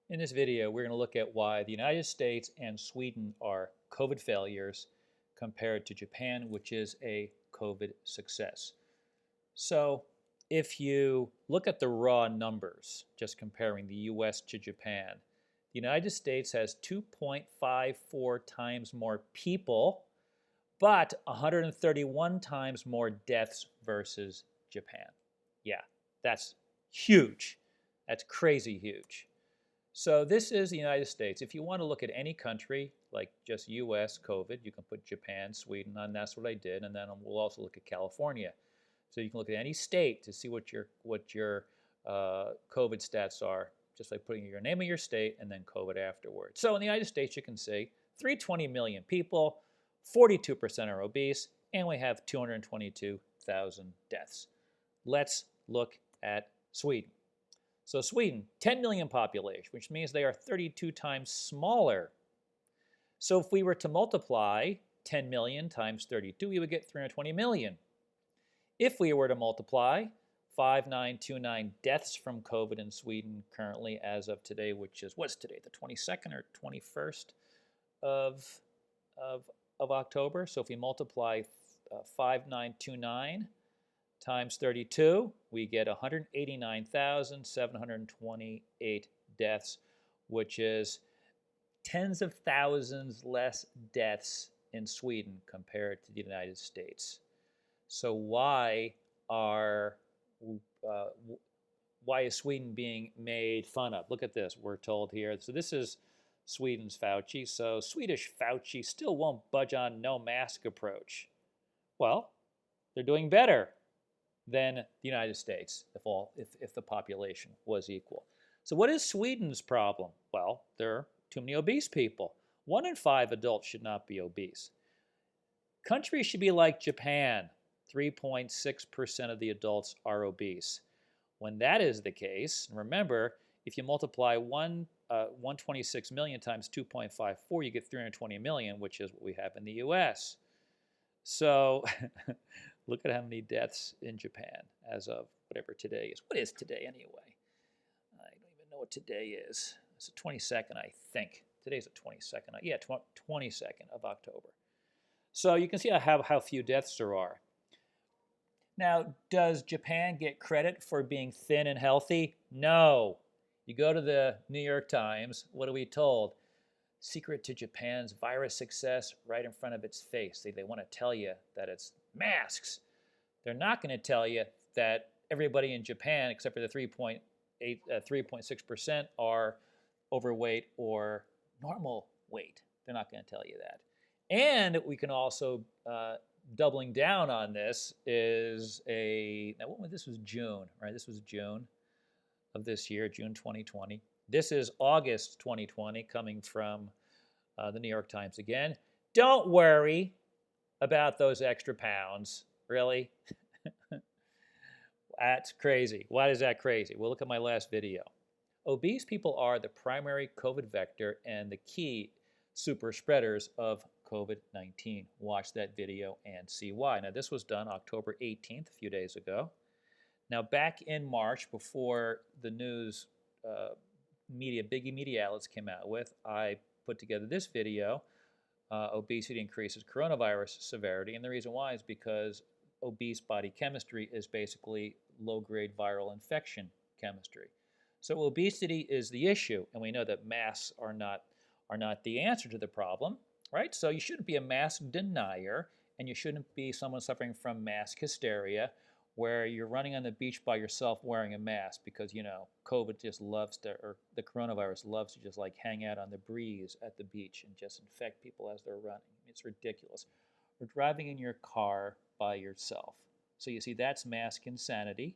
In this video, we're going to look at why the United States and Sweden are COVID failures compared to Japan, which is a COVID success. So if you look at the raw numbers, just comparing the US to Japan, the United States has 2.54 times more people, but 131 times more deaths versus Japan. Yeah, that's huge. That's crazy huge. So this is the United States. If you want to look at any country, like just US COVID, you can put Japan, Sweden, and that's what I did. And then we'll also look at California. So you can look at any state to see what your COVID stats are, just like putting your name of your state and then COVID afterwards. So in the United States, you can see 320 million people, 42% are obese, and we have 222,000 deaths. Let's look at Sweden. So Sweden, 10 million population, which means they are 32 times smaller. So if we were to multiply 10 million times 32, we would get 320 million. If we were to multiply 5,929 deaths from COVID in Sweden currently as of today, which is, what's today, the 22nd or 21st of October? So if we multiply 5,929 times 32, we get 189,728 deaths, which is tens of thousands less deaths in Sweden compared to the United States. So why is Sweden being made fun of? Look at this, we're told here. So this is Sweden's Fauci. So Swedish Fauci still won't budge on no mask approach. Well, they're doing better than the United States if the population was equal. So what is Sweden's problem? Well, there are too many obese people. 1 in 5 adults should not be obese. Countries should be like Japan. 3.6% of the adults are obese. When that is the case, remember, if you multiply 126 million times 2.54, you get 320 million, which is what we have in the US. So look at how many deaths in Japan as of whatever today is. What is today anyway? I don't even know what today is. It's the 22nd, I think. Today's the 22nd. Yeah, 22nd of October. So you can see how few deaths there are. Now, does Japan get credit for being thin and healthy? No. You go to the New York Times, what are we told? Secret to Japan's virus success right in front of its face. They want to tell you that it's masks. They're not going to tell you that everybody in Japan, except for the 3.6%, are overweight or normal weight. They're not going to tell you that. And we can also, doubling down on this is this was June, right? This was June of this year, June 2020. This is August 2020, coming from the New York Times again. Don't worry about those extra pounds. Really? That's crazy. Why is that crazy? Well, look at my last video. Obese people are the primary COVID vector and the key super spreaders of COVID-19. Watch that video and see why. Now, this was done October 18th, a few days ago. Now, back in March, before the news big media outlets came out with, I put together this video, obesity increases coronavirus severity, and the reason why is because obese body chemistry is basically low-grade viral infection chemistry. So obesity is the issue, and we know that masks are not the answer to the problem, right? So you shouldn't be a mask denier, and you shouldn't be someone suffering from mask hysteria, where you're running on the beach by yourself wearing a mask because, COVID just loves to, or the coronavirus loves to just like hang out on the breeze at the beach and just infect people as they're running. It's ridiculous. Or driving in your car by yourself. So you see, that's mask insanity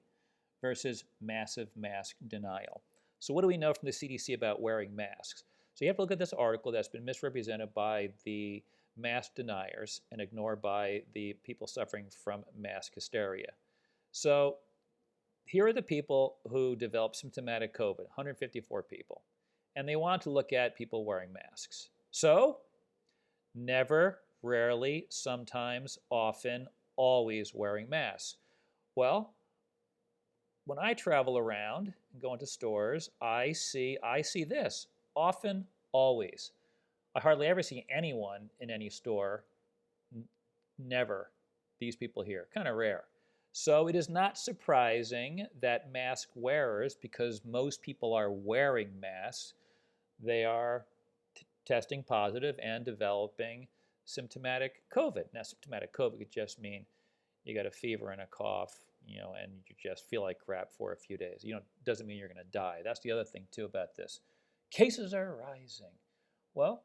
versus massive mask denial. So what do we know from the CDC about wearing masks? So you have to look at this article that's been misrepresented by the mask deniers and ignored by the people suffering from mask hysteria. So here are the people who developed symptomatic COVID, 154 people. And they want to look at people wearing masks. So never, rarely, sometimes, often, always wearing masks. Well, when I travel around, go into stores, I see this often, always. I hardly ever see anyone in any store. Never. These people here, kind of rare. So it is not surprising that mask wearers, because most people are wearing masks, they are testing positive and developing symptomatic COVID. Now, symptomatic COVID could just mean you got a fever and a cough, and you just feel like crap for a few days. Doesn't mean you're going to die. That's the other thing too about this. Cases are rising. Well,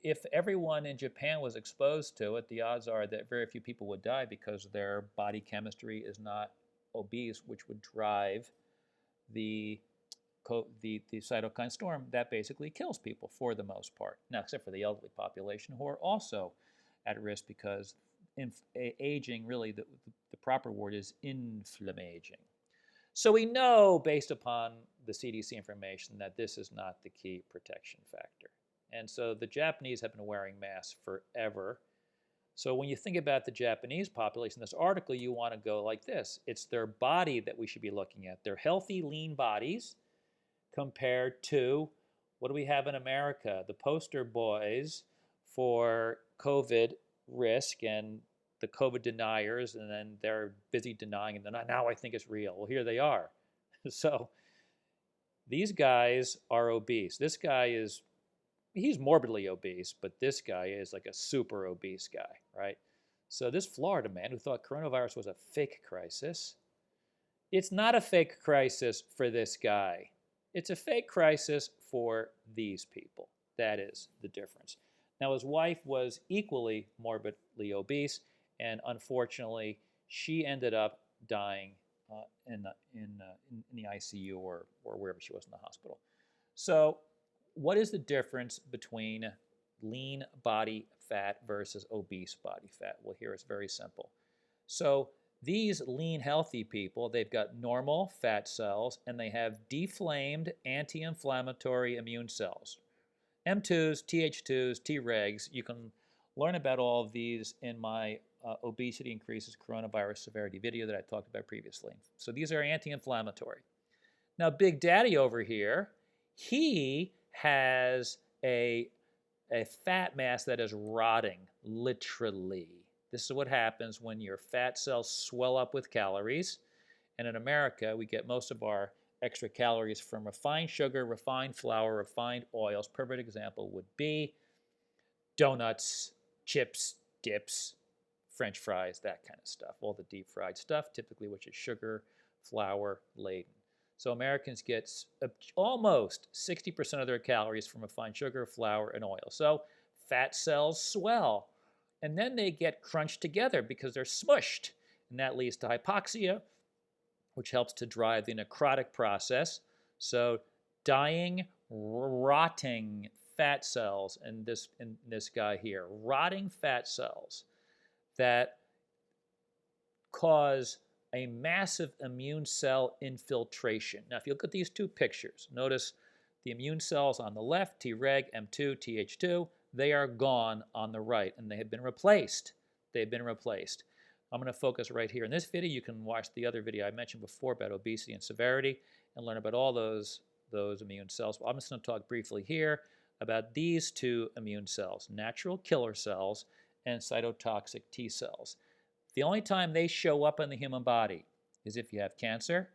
if everyone in Japan was exposed to it, the odds are that very few people would die because their body chemistry is not obese, which would drive the cytokine storm that basically kills people for the most part. Now, except for the elderly population who are also at risk because aging, really, the proper word is inflammaging. So we know, based upon the CDC information, that this is not the key protection factor. And so the Japanese have been wearing masks forever. So when you think about the Japanese population, this article, you want to go like this. It's their body that we should be looking at. Their healthy, lean bodies compared to, what do we have in America? The poster boys for COVID risk and the COVID deniers, and then they're busy denying it. Now I think it's real. Well, here they are. So these guys are obese. This guy he's morbidly obese, but this guy is like a super obese guy, right? So this Florida man who thought coronavirus was a fake crisis, it's not a fake crisis for this guy. It's a fake crisis for these people. That is the difference. Now, his wife was equally morbidly obese, and unfortunately, she ended up dying in the ICU or wherever she was in the hospital. So what is the difference between lean body fat versus obese body fat? Well, here it's very simple. So these lean, healthy people, they've got normal fat cells, and they have deflamed anti-inflammatory immune cells. M2s, Th2s, Tregs. You can learn about all of these in my obesity increases coronavirus severity video that I talked about previously. So these are anti-inflammatory. Now, Big Daddy over here, he has a fat mass that is rotting, literally. This is what happens when your fat cells swell up with calories. And in America, we get most of our extra calories from refined sugar, refined flour, refined oils. Perfect example would be donuts, chips, dips, French fries, that kind of stuff. All the deep fried stuff, typically, which is sugar, flour laden. So Americans get almost 60% of their calories from refined sugar, flour, and oil. So fat cells swell. And then they get crunched together because they're smushed. And that leads to hypoxia, which helps to drive the necrotic process. So dying, rotting fat cells in this guy here, rotting fat cells that cause a massive immune cell infiltration. Now, if you look at these two pictures, notice the immune cells on the left, Treg, M2, Th2, they are gone on the right, and they have been replaced. They've been replaced. I'm going to focus right here. In this video, you can watch the other video I mentioned before about obesity and severity and learn about all those immune cells. I'm just going to talk briefly here about these two immune cells, natural killer cells and cytotoxic T cells. The only time they show up in the human body is if you have cancer,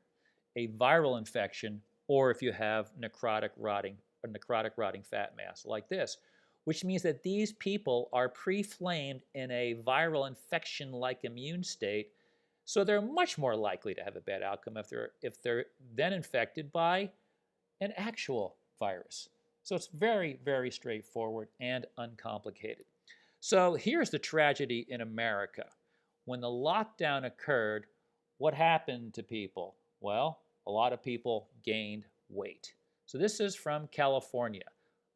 a viral infection, or if you have necrotic rotting fat mass like this, which means that these people are pre-flamed in a viral infection-like immune state, so they're much more likely to have a bad outcome if they're then infected by an actual virus. So it's very, very straightforward and uncomplicated. So here's the tragedy in America. When the lockdown occurred, what happened to people? Well, a lot of people gained weight. So this is from California,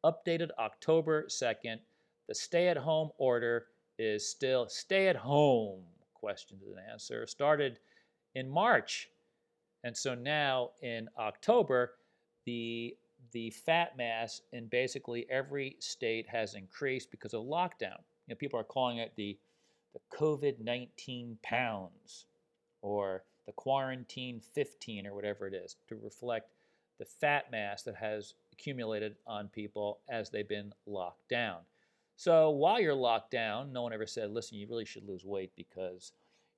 updated October 2nd. The stay-at-home order is still stay-at-home, questions and answer, started in March. And so now in October, the fat mass in basically every state has increased because of lockdown. People are calling it the COVID-19 pounds or the quarantine 15 or whatever it is to reflect the fat mass that has accumulated on people as they've been locked down. So while you're locked down, no one ever said, listen, you really should lose weight because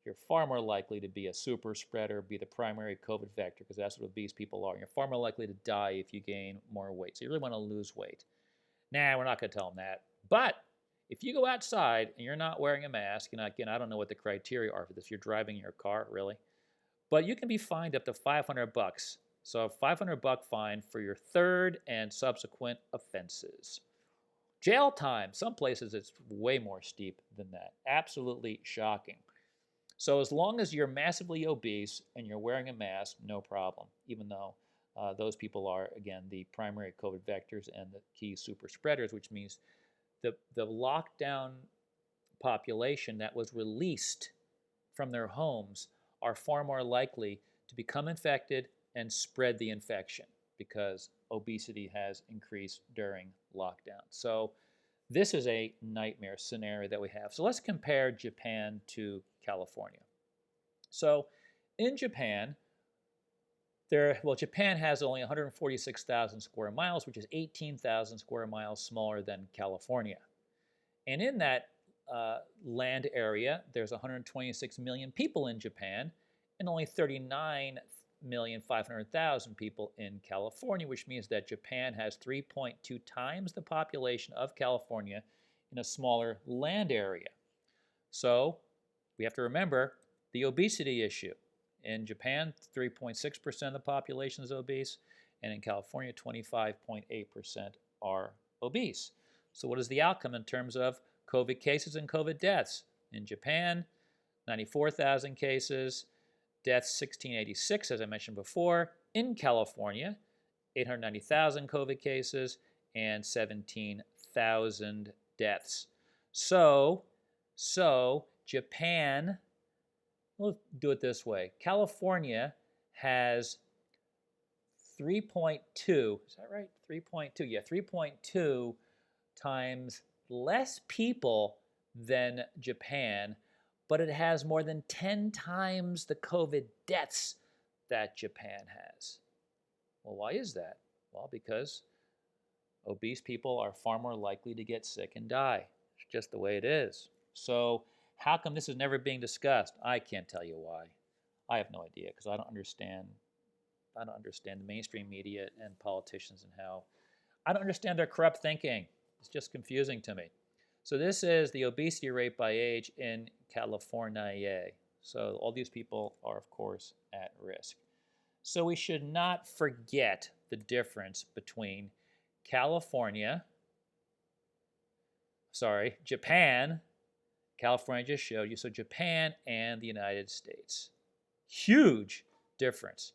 you're far more likely to be a super spreader, be the primary COVID vector, because that's what obese people are. You're far more likely to die if you gain more weight. So you really want to lose weight. Nah, we're not going to tell them that. But if you go outside and you're not wearing a mask, and again, I don't know what the criteria are for this. You're driving your car, really. But you can be fined up to $500. So a $500 fine for your third and subsequent offenses. Jail time. Some places it's way more steep than that. Absolutely shocking. So as long as you're massively obese and you're wearing a mask, no problem, even though those people are, again, the primary COVID vectors and the key super spreaders, which means the lockdown population that was released from their homes are far more likely to become infected and spread the infection because obesity has increased during lockdown. So this is a nightmare scenario that we have. So let's compare Japan to California. So in Japan, Japan has only 146,000 square miles, which is 18,000 square miles smaller than California. And in that land area, there's 126 million people in Japan and only 39,500,000 people in California, which means that Japan has 3.2 times the population of California in a smaller land area. So we have to remember the obesity issue. In Japan, 3.6% of the population is obese, and in California, 25.8% are obese. So what is the outcome in terms of COVID cases and COVID deaths? In Japan, 94,000 cases, deaths 1,686, as I mentioned before. In California, 890,000 COVID cases and 17,000 deaths. So Japan, we'll do it this way. California has 3.2, is that right? 3.2, yeah, 3.2 times less people than Japan, but it has more than 10 times the COVID deaths that Japan has. Well, why is that? Well, because obese people are far more likely to get sick and die. It's just the way it is. So how come this is never being discussed? I can't tell you why. I have no idea because I don't understand the mainstream media and politicians and how I don't understand their corrupt thinking. It's just confusing to me. So this is the obesity rate by age in California. So all these people are, of course, at risk. So we should not forget the difference between Japan, California just showed you, so Japan and the United States. Huge difference.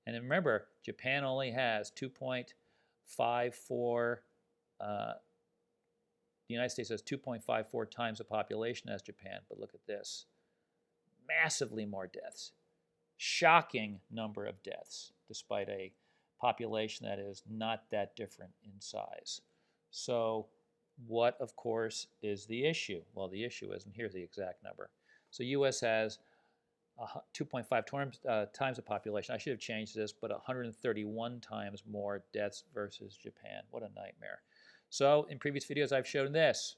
And remember, Japan only has 2.54, the United States has 2.54 times the population as Japan, but look at this. Massively more deaths. Shocking number of deaths, despite a population that is not that different in size. So what, of course, is the issue? Well, the issue is, and here's the exact number. So U.S. has 2.5 times the population. I should have changed this, but 131 times more deaths versus Japan. What a nightmare. So in previous videos, I've shown this.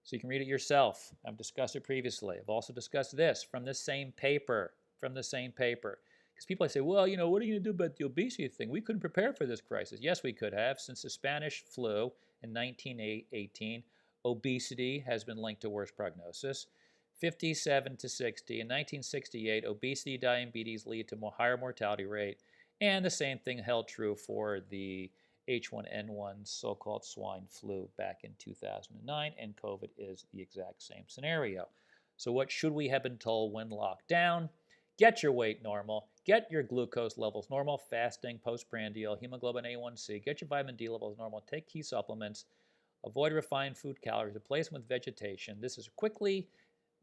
So you can read it yourself. I've discussed it previously. I've also discussed this from the same paper. Because people say, well, what are you going to do about the obesity thing? We couldn't prepare for this crisis. Yes, we could have. Since the Spanish flu in 1918, obesity has been linked to worse prognosis. 57 to 60. In 1968, obesity, diabetes lead to higher mortality rate. And the same thing held true for the H1N1 so-called swine flu back in 2009, and COVID is the exact same scenario. So what should we have been told when locked down? Get your weight normal, get your glucose levels normal, fasting, postprandial, hemoglobin A1C, get your vitamin D levels normal, take key supplements, avoid refined food calories, replace them with vegetation. This is quickly,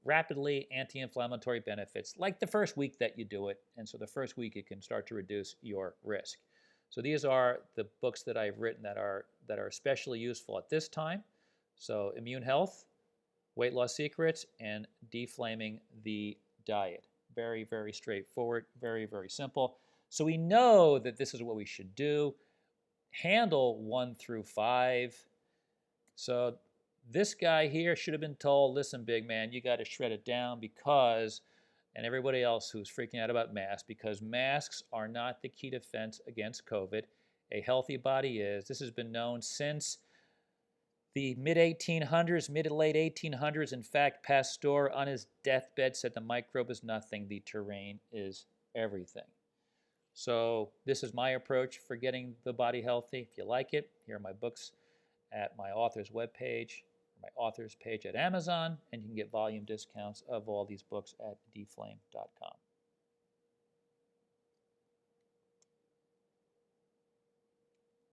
rapidly anti-inflammatory benefits, like the first week that you do it, and so the first week it can start to reduce your risk. So these are the books that I've written that are especially useful at this time. So Immune Health, Weight Loss Secrets, and Deflaming the Diet. Very, very straightforward, very, very simple. So we know that this is what we should do. Handle 1 through 5. So this guy here should have been told, listen, big man, you got to shred it down because, and everybody else who's freaking out about masks, because masks are not the key defense against COVID. A healthy body is. This has been known since the mid-1800s, mid to late 1800s. In fact, Pasteur on his deathbed said the microbe is nothing, the terrain is everything. So this is my approach for getting the body healthy. If you like it, here are my books at my author's webpage, my author's page at Amazon, and you can get volume discounts of all these books at dflame.com.